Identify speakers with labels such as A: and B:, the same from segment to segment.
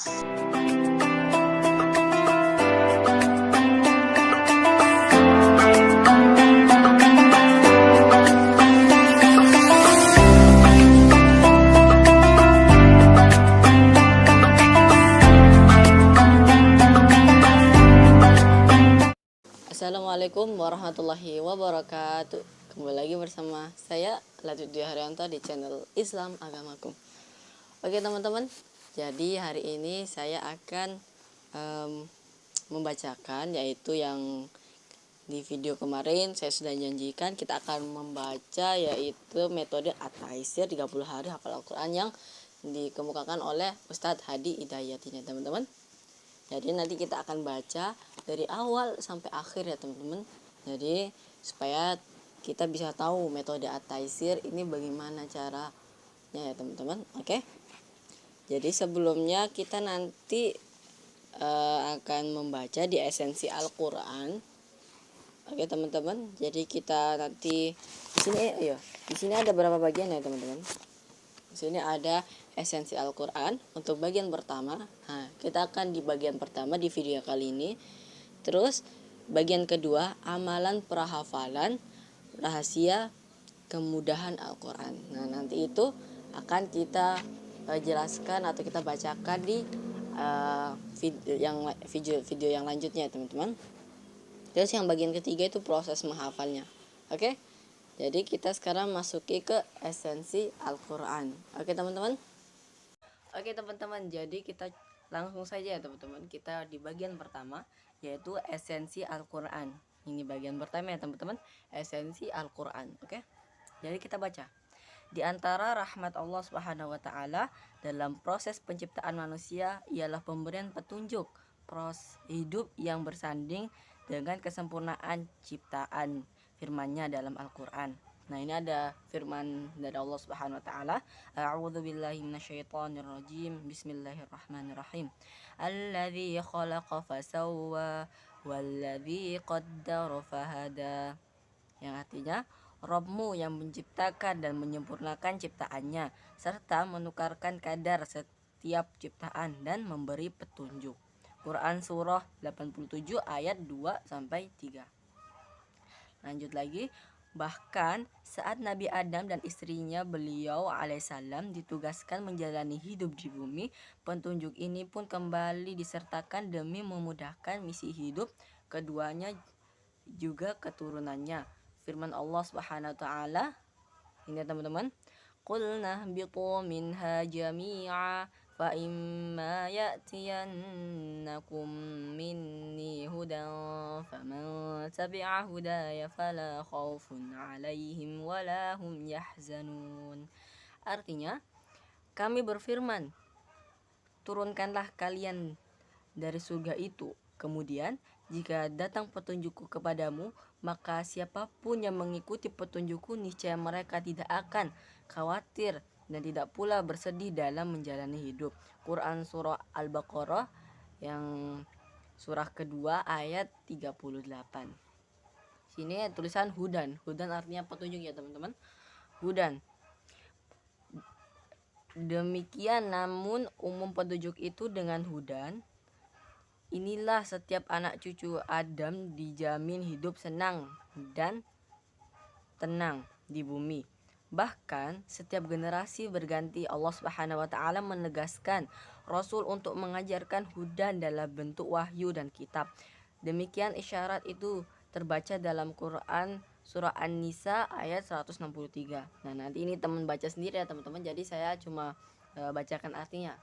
A: Assalamualaikum warahmatullahi wabarakatuh. Kembali lagi bersama saya Latudia Haryanto di channel Islam Agamaku. Oke teman-teman, jadi hari ini saya akan membacakan, yaitu yang di video kemarin saya sudah janjikan kita akan membaca, yaitu metode At-Taisir 30 hari hafal Al-Quran yang dikemukakan oleh Ustadz Hadi Hidayatinya teman-teman. Jadi nanti kita akan baca dari awal sampai akhir ya teman-teman. Jadi supaya kita bisa tahu metode At-Taisir ini bagaimana caranya ya teman-teman. Oke. Jadi sebelumnya kita nanti akan membaca di esensi Al-Quran. Oke teman-teman. Jadi kita nanti di sini ada berapa bagian ya teman-teman? Di sini ada esensi Al-Quran untuk bagian pertama. Nah, kita akan di bagian pertama di video kali ini. Terus bagian kedua, amalan prahafalan rahasia kemudahan Al-Quran. Nah, nanti itu akan kita jelaskan atau kita bacakan di video yang lanjutnya teman-teman. Terus yang bagian ketiga itu proses menghafalnya. Oke? Jadi kita sekarang masuki ke esensi Al-Quran. Oke teman-teman? Oke teman-teman, jadi kita langsung saja ya teman-teman. Kita di bagian pertama, yaitu esensi Al-Quran. Ini bagian pertama ya teman-teman, esensi Al-Quran. Oke? Jadi kita baca. Di antara rahmat Allah Subhanahu wa taala dalam proses penciptaan manusia ialah pemberian petunjuk proses hidup yang bersanding dengan kesempurnaan ciptaan firman-Nya dalam Al-Quran. Nah, ini ada firman dari Allah Subhanahu wa taala, A'udzubillahi minasyaitonirrajim. Bismillahirrahmanirrahim. Alladzi khalaqa fasawwa walladzi qaddara fahada. Yang artinya Rabbmu yang menciptakan dan menyempurnakan ciptaannya serta menukarkan kadar setiap ciptaan dan memberi petunjuk. Quran surah 87 ayat 2 sampai 3. Lanjut lagi, bahkan saat Nabi Adam dan istrinya beliau alaihissalam ditugaskan menjalani hidup di bumi, petunjuk ini pun kembali disertakan demi memudahkan misi hidup keduanya juga keturunannya. Firman Allah Subhanahu wa taala ini teman-teman, qulna bitu minha jami'a fa imma ya'tiyannakum minni hudan faman tabi'a hudaya fala khaufun 'alaihim wala hum yahzanun. Artinya, kami berfirman, turunkanlah kalian dari surga itu. Kemudian jika datang petunjukku kepadamu, maka siapapun yang mengikuti petunjukku niscaya mereka tidak akan khawatir dan tidak pula bersedih dalam menjalani hidup. Quran surah Al-Baqarah yang surah kedua ayat 38. Sini tulisan hudan. Hudan artinya petunjuk ya teman-teman. Hudan. Demikian namun umum petunjuk itu dengan hudan. Inilah setiap anak cucu Adam dijamin hidup senang dan tenang di bumi. Bahkan setiap generasi berganti Allah Subhanahu wa taala menegaskan Rasul untuk mengajarkan hudan dalam bentuk wahyu dan kitab. Demikian isyarat itu terbaca dalam Quran surah An-Nisa ayat 163. Nah, nanti ini teman baca sendiri ya teman-teman. Jadi saya cuma bacakan artinya.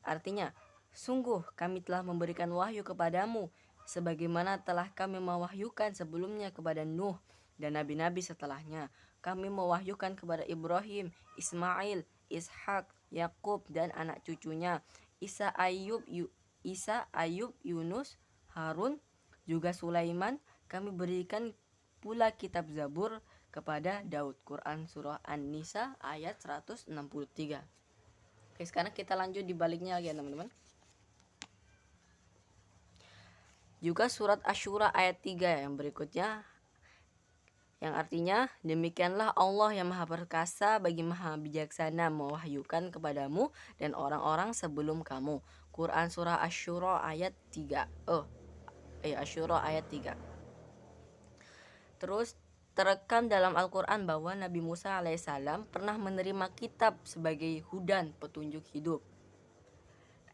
A: Artinya sungguh kami telah memberikan wahyu kepadamu sebagaimana telah kami mewahyukan sebelumnya kepada Nuh dan nabi-nabi setelahnya. Kami mewahyukan kepada Ibrahim, Ismail, Ishak, Yakub dan anak cucunya, Isa, Ayub, Yunus, Harun, juga Sulaiman. Kami berikan pula kitab Zabur kepada Daud. Quran surah An-Nisa ayat 163. Oke, sekarang kita lanjut di baliknya lagi ya teman-teman. Juga surat Asy-Syura ayat 3 yang berikutnya Yang artinya, demikianlah Allah yang maha perkasa bagi maha bijaksana mewahyukan kepadamu dan orang-orang sebelum kamu. Quran surah Asy-Syura ayat 3. Asy-Syura ayat 3. Terus terekam dalam Al-Quran bahwa Nabi Musa alaihissalam pernah menerima kitab sebagai hudan, petunjuk hidup.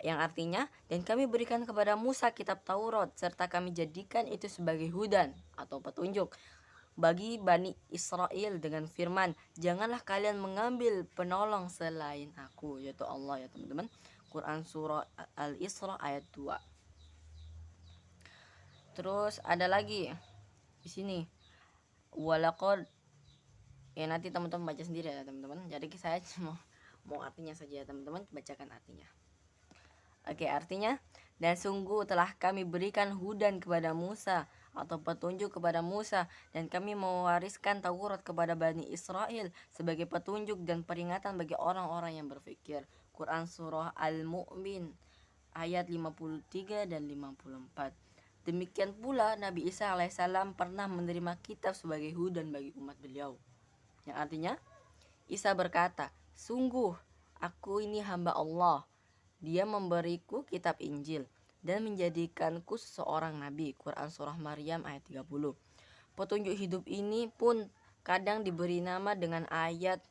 A: Yang artinya, dan kami berikan kepada Musa kitab Taurat serta kami jadikan itu sebagai hudan atau petunjuk bagi Bani Israel dengan firman, janganlah kalian mengambil penolong selain aku, yaitu Allah ya teman-teman. Quran surah Al-Isra ayat 2. Terus ada lagi di sini, walaqad, ya nanti teman-teman baca sendiri ya teman-teman. Jadi saya cuma mau artinya saja ya teman-teman, bacakan artinya. Oke, artinya, dan sungguh telah kami berikan hudan kepada Musa atau petunjuk kepada Musa, dan kami mewariskan Taurat kepada Bani Israel sebagai petunjuk dan peringatan bagi orang-orang yang berfikir. Quran surah Al-Mu'min ayat 53 dan 54. Demikian pula Nabi Isa alaihissalam pernah menerima kitab sebagai hudan bagi umat beliau. Yang artinya, Isa berkata, sungguh aku ini hamba Allah. Dia memberiku kitab Injil dan menjadikanku seorang nabi. Quran surah Maryam ayat 30. Petunjuk hidup ini pun kadang diberi nama dengan ayat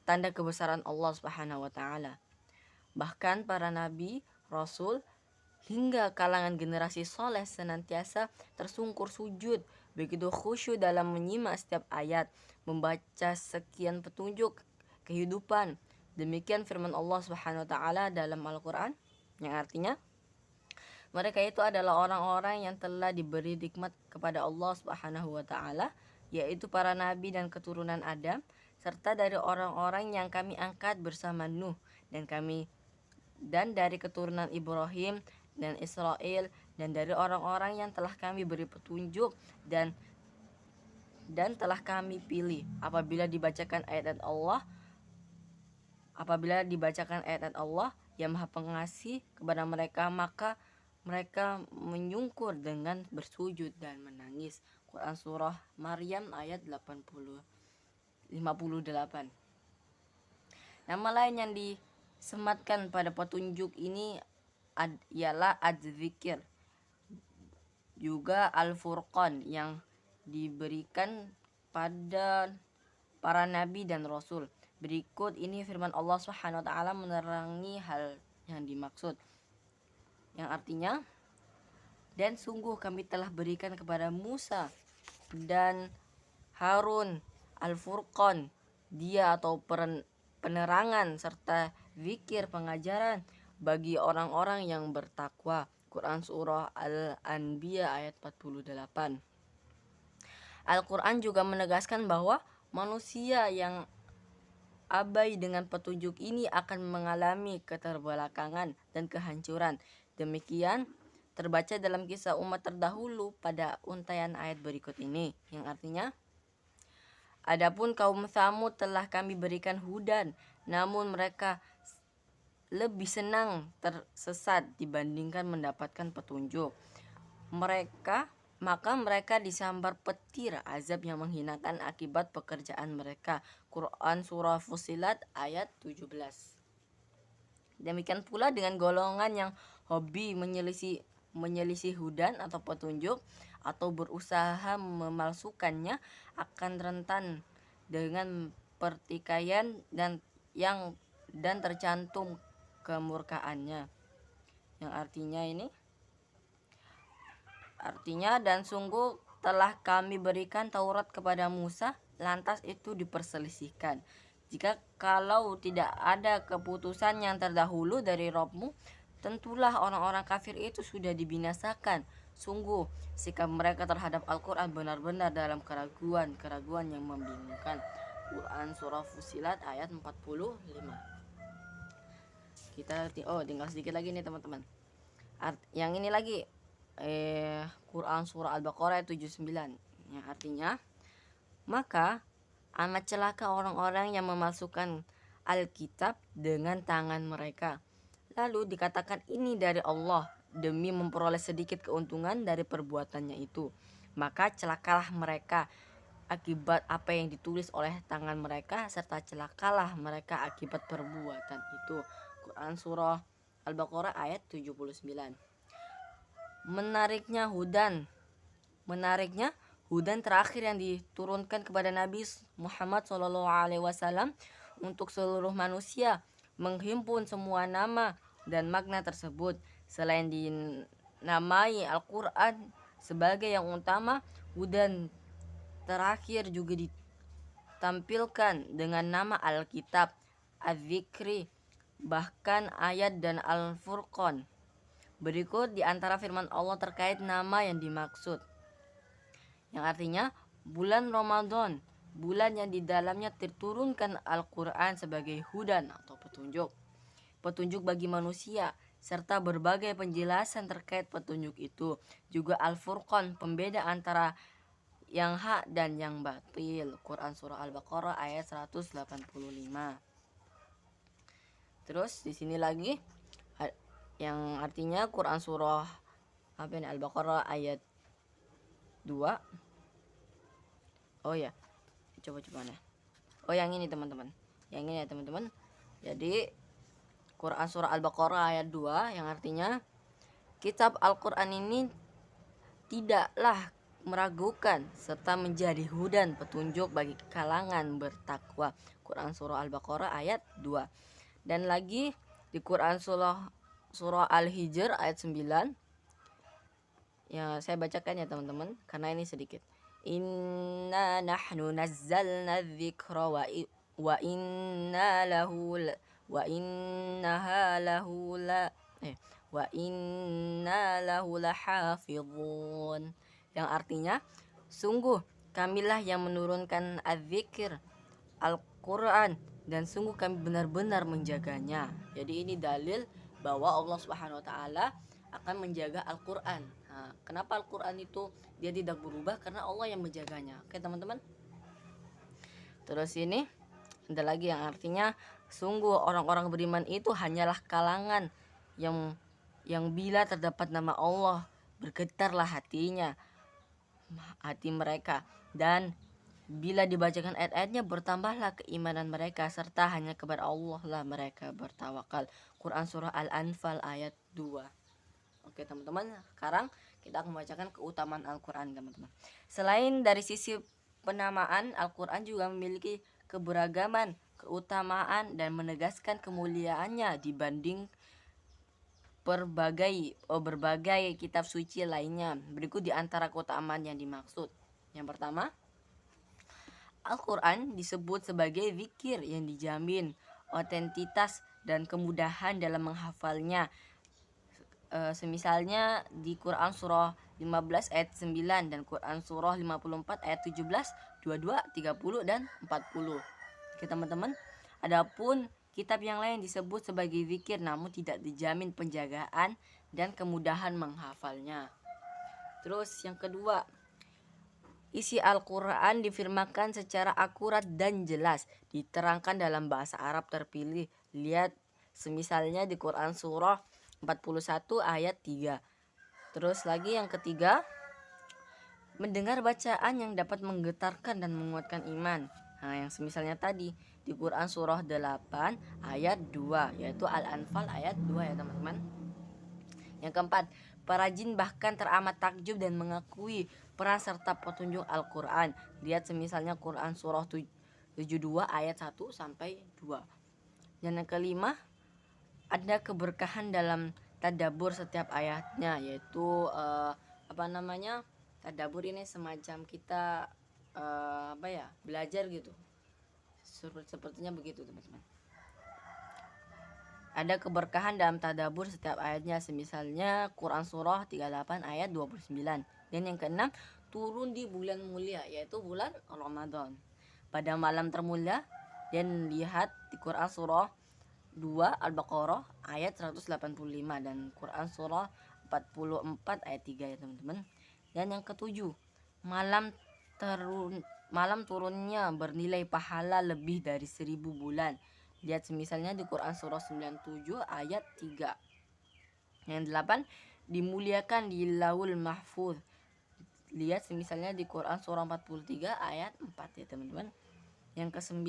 A: tanda kebesaran Allah Subhanahu wa taala. Bahkan para nabi, rasul hingga kalangan generasi soleh senantiasa tersungkur sujud, begitu khusyuk dalam menyimak setiap ayat, membaca sekian petunjuk kehidupan. Demikian firman Allah Subhanahu wa taala dalam Al-Qur'an, yang artinya mereka itu adalah orang-orang yang telah diberi nikmat kepada Allah Subhanahu wa taala, yaitu para nabi dan keturunan Adam, serta dari orang-orang yang kami angkat bersama Nuh dan dari keturunan Ibrahim dan Israel, dan dari orang-orang yang telah kami beri petunjuk dan telah kami pilih. Apabila dibacakan ayat-ayat Allah yang Maha Pengasih kepada mereka, maka mereka menyungkur dengan bersujud dan menangis. Quran surah Maryam ayat 58. Nama lain yang disematkan pada petunjuk ini ialah Az-Zikir, juga Al-Furqan yang diberikan pada para nabi dan rasul. Berikut ini firman Allah Subhanahu wa taala menerangi hal yang dimaksud. Yang artinya, dan sungguh kami telah berikan kepada Musa dan Harun Al-Furqan, dia atau penerangan serta zikir pengajaran bagi orang-orang yang bertakwa. Quran surah Al-Anbiya ayat 48. Al-Quran juga menegaskan bahwa manusia yang abai dengan petunjuk ini akan mengalami keterbelakangan dan kehancuran. Demikian terbaca dalam kisah umat terdahulu pada untaian ayat berikut ini, yang artinya, adapun kaum Tsamud telah kami berikan hudan, namun mereka lebih senang tersesat dibandingkan mendapatkan petunjuk. Maka mereka disambar petir azab yang menghinakan akibat pekerjaan mereka. Quran surah Fussilat ayat 17. Demikian pula dengan golongan yang hobi menyelisih hudan atau petunjuk atau berusaha memalsukannya akan rentan dengan pertikaian dan tercantum kemurkaannya. Yang artinya dan sungguh telah kami berikan Taurat kepada Musa, lantas itu diperselisihkan. Jika kalau tidak ada keputusan yang terdahulu dari Rabb-Mu, tentulah orang-orang kafir itu sudah dibinasakan. Sungguh sikap mereka terhadap Al-Quran benar-benar dalam keraguan yang membingungkan. Quran surah Fussilat ayat 45. Kita tinggal sedikit lagi nih teman-teman. Yang ini lagi Quran surah Al-Baqarah 79, yang artinya, maka amat celaka orang-orang yang memasukkan Alkitab dengan tangan mereka, lalu dikatakan ini dari Allah demi memperoleh sedikit keuntungan dari perbuatannya itu. maka celakalah mereka akibat apa yang ditulis oleh tangan mereka, serta celakalah mereka akibat perbuatan itu. Quran surah Al-Baqarah ayat 79. Menariknya hudan terakhir yang diturunkan kepada Nabi Muhammad SAW untuk seluruh manusia, menghimpun semua nama dan makna tersebut. Selain dinamai Al-Quran sebagai yang utama, hudan terakhir juga ditampilkan dengan nama Alkitab, Az-Zikri, bahkan ayat dan Al-Furqan. Berikut di antara firman Allah terkait nama yang dimaksud, yang artinya bulan Ramadan, bulan yang di dalamnya terturunkan Al-Quran sebagai hudan atau petunjuk bagi manusia, serta berbagai penjelasan terkait petunjuk itu. Juga Al-Furqan, pembeda antara yang hak dan yang batil. Quran surah Al-Baqarah ayat 185. Terus di sini lagi yang artinya Quran surah Al-Baqarah ayat 2. Oh ya, coba nih. Oh yang ini teman-teman. Yang ini ya teman-teman. Jadi Quran surah Al-Baqarah ayat 2 yang artinya kitab Al-Quran ini tidaklah meragukan serta menjadi hudan petunjuk bagi kalangan bertakwa. Quran surah Al-Baqarah ayat 2. Dan lagi di Quran surah Al-Hijr ayat 9. Ya, saya bacakan ya teman-teman karena ini sedikit. Inna nahnu nazzalna dzikra wa inna lahu wa innaha lahu la wa inna lahu lahafizun, yang artinya sungguh kamilah yang menurunkan az-zikir Al-Quran dan sungguh kami benar-benar menjaganya. Jadi ini dalil bahwa Allah Subhanahu wa taala akan menjaga Al-Quran. Nah, kenapa Al-Quran itu dia tidak berubah? Karena Allah yang menjaganya. Oke teman-teman. Terus ini ada lagi yang artinya sungguh orang-orang beriman itu hanyalah kalangan yang bila terdapat nama Allah bergetarlah hati mereka, dan bila dibacakan ayat-ayatnya bertambahlah keimanan mereka, serta hanya kepada Allah lah mereka bertawakal. Quran surah Al-Anfal ayat 2. Oke teman-teman, sekarang kita akan membacakan keutamaan Al-Quran teman-teman. Selain dari sisi penamaan, Al-Quran juga memiliki keberagaman, keutamaan, dan menegaskan kemuliaannya dibanding berbagai kitab suci lainnya. Berikut di antara keutamaan yang dimaksud. Yang pertama, Al-Quran disebut sebagai zikir yang dijamin otentitas dan kemudahan dalam menghafalnya. Semisalnya di Quran surah 15 ayat 9 dan Quran surah 54 ayat 17, 22, 30 dan 40. Oke teman-teman, adapun kitab yang lain disebut sebagai zikir namun tidak dijamin penjagaan dan kemudahan menghafalnya. Terus yang kedua, isi Al-Quran difirmankan secara akurat dan jelas, diterangkan dalam bahasa Arab terpilih. Lihat semisalnya di Quran surah 41 ayat 3. Terus lagi yang ketiga, mendengar bacaan yang dapat menggetarkan dan menguatkan iman. Nah, yang semisalnya tadi di Quran surah 8 ayat 2, yaitu Al-Anfal ayat 2 ya teman-teman. Yang keempat, para jin bahkan teramat takjub dan mengakui peran serta petunjuk Al-Quran. Lihat semisalnya Quran surah 72 ayat 1 sampai 2. Dan yang kelima, ada keberkahan dalam tadabbur setiap ayatnya, yaitu tadabbur ini semacam kita belajar gitu. Sepertinya begitu teman-teman. Ada keberkahan dalam tadabbur setiap ayatnya, semisalnya Quran surah 38 ayat 29. Dan yang keenam, turun di bulan mulia, yaitu bulan Ramadan pada malam termulia. Dan lihat di Quran surah 2 Al-Baqarah ayat 185 dan Quran surah 44 ayat 3 ya teman-teman. Dan yang ketujuh, malam turunnya bernilai pahala lebih dari 1000 bulan. Lihat semisalnya di Quran surah 97 ayat 3. Yang 8, dimuliakan di Laul Mahfuz. lihat misalnya di Quran surah 43 ayat 4 ya teman-teman. Yang ke-9,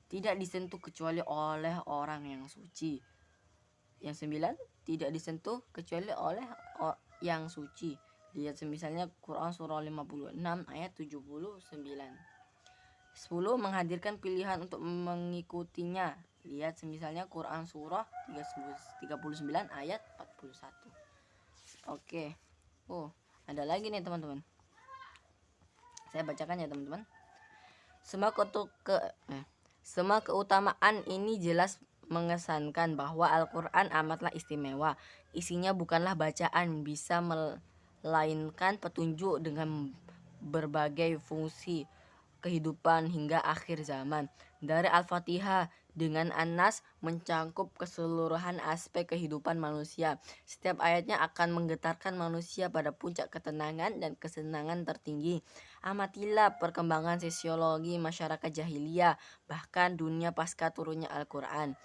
A: tidak disentuh kecuali oleh orang yang suci. Yang 9, tidak disentuh kecuali oleh yang suci. Lihat misalnya Quran surah 56 ayat 79. 10, menghadirkan pilihan untuk mengikutinya. Lihat misalnya Quran surah 39 ayat 41. Oke. Ada lagi nih teman-teman. Saya bacakan ya teman-teman. Semua keutamaan ini jelas mengesankan bahwa Al-Quran amatlah istimewa. Isinya bukanlah bacaan, bisa melainkan petunjuk dengan berbagai fungsi kehidupan hingga akhir zaman. Dari Al-Fatihah dengan An-Nas mencangkup keseluruhan aspek kehidupan manusia. Setiap ayatnya akan menggetarkan manusia pada puncak ketenangan dan kesenangan tertinggi. Amatilah perkembangan sosiologi masyarakat jahiliyah, bahkan dunia pasca turunnya Al-Quran.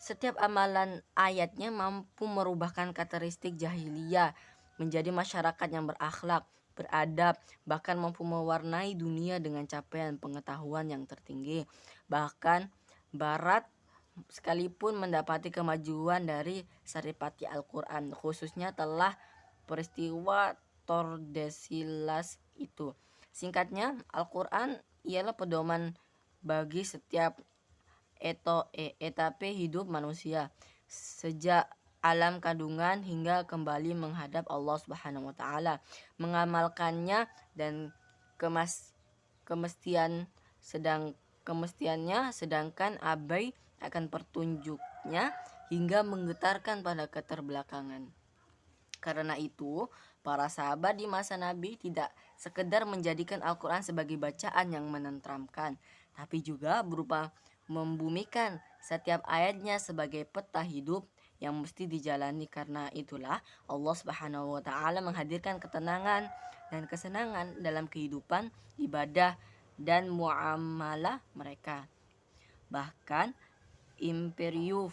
A: Setiap amalan ayatnya mampu merubahkan karakteristik jahiliyah menjadi masyarakat yang berakhlak, beradab, bahkan mampu mewarnai dunia dengan capaian pengetahuan yang tertinggi. Bahkan Barat sekalipun mendapati kemajuan dari Saripati Al-Quran, khususnya telah peristiwa Tordesillas itu. Singkatnya, Al-Quran ialah pedoman bagi setiap etape hidup manusia, sejak alam kandungan hingga kembali menghadap Allah Subhanahu wa taala. Mengamalkannya dan kemestiannya sedangkan abai akan petunjuknya hingga menggetarkan pada keterbelakangan. Karena itu, para sahabat di masa Nabi tidak sekedar menjadikan Al-Quran sebagai bacaan yang menenteramkan, tapi juga berupa membumikan setiap ayatnya sebagai peta hidup yang mesti dijalani. Karena itulah Allah Subhanahu wa taala menghadirkan ketenangan dan kesenangan dalam kehidupan, ibadah dan muamalah mereka. Bahkan Imperium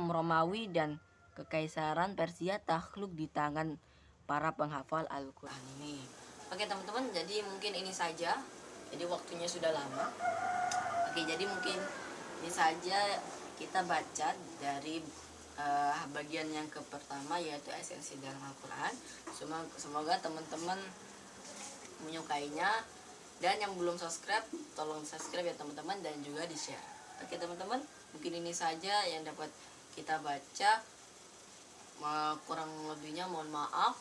A: Romawi dan Kekaisaran Persia takluk di tangan para penghafal Al-Quran ini. Oke teman-teman, jadi mungkin ini saja. Jadi waktunya sudah lama. Oke, jadi mungkin ini saja kita baca dari bagian yang pertama, yaitu esensi dalam Al-Quran. Semoga teman-teman menyukainya. Dan yang belum subscribe, tolong subscribe ya teman-teman, dan juga di share. Oke teman-teman, mungkin ini saja yang dapat kita baca. Kurang lebihnya mohon maaf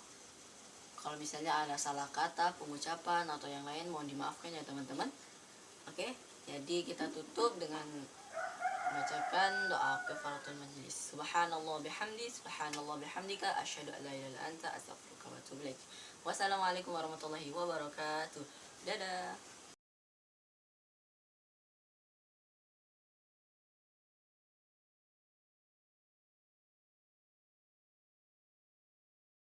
A: kalau misalnya ada salah kata, pengucapan atau yang lain, mohon dimaafkan ya teman-teman. Oke, jadi kita tutup dengan bacakan doa kafaratul majlis. Subhanallah bihamdika asyhadu an la ilaha illa anta astaghfiruka wa atubu ilaik. Wassalamualaikum warahmatullahi wabarakatuh. Dadah.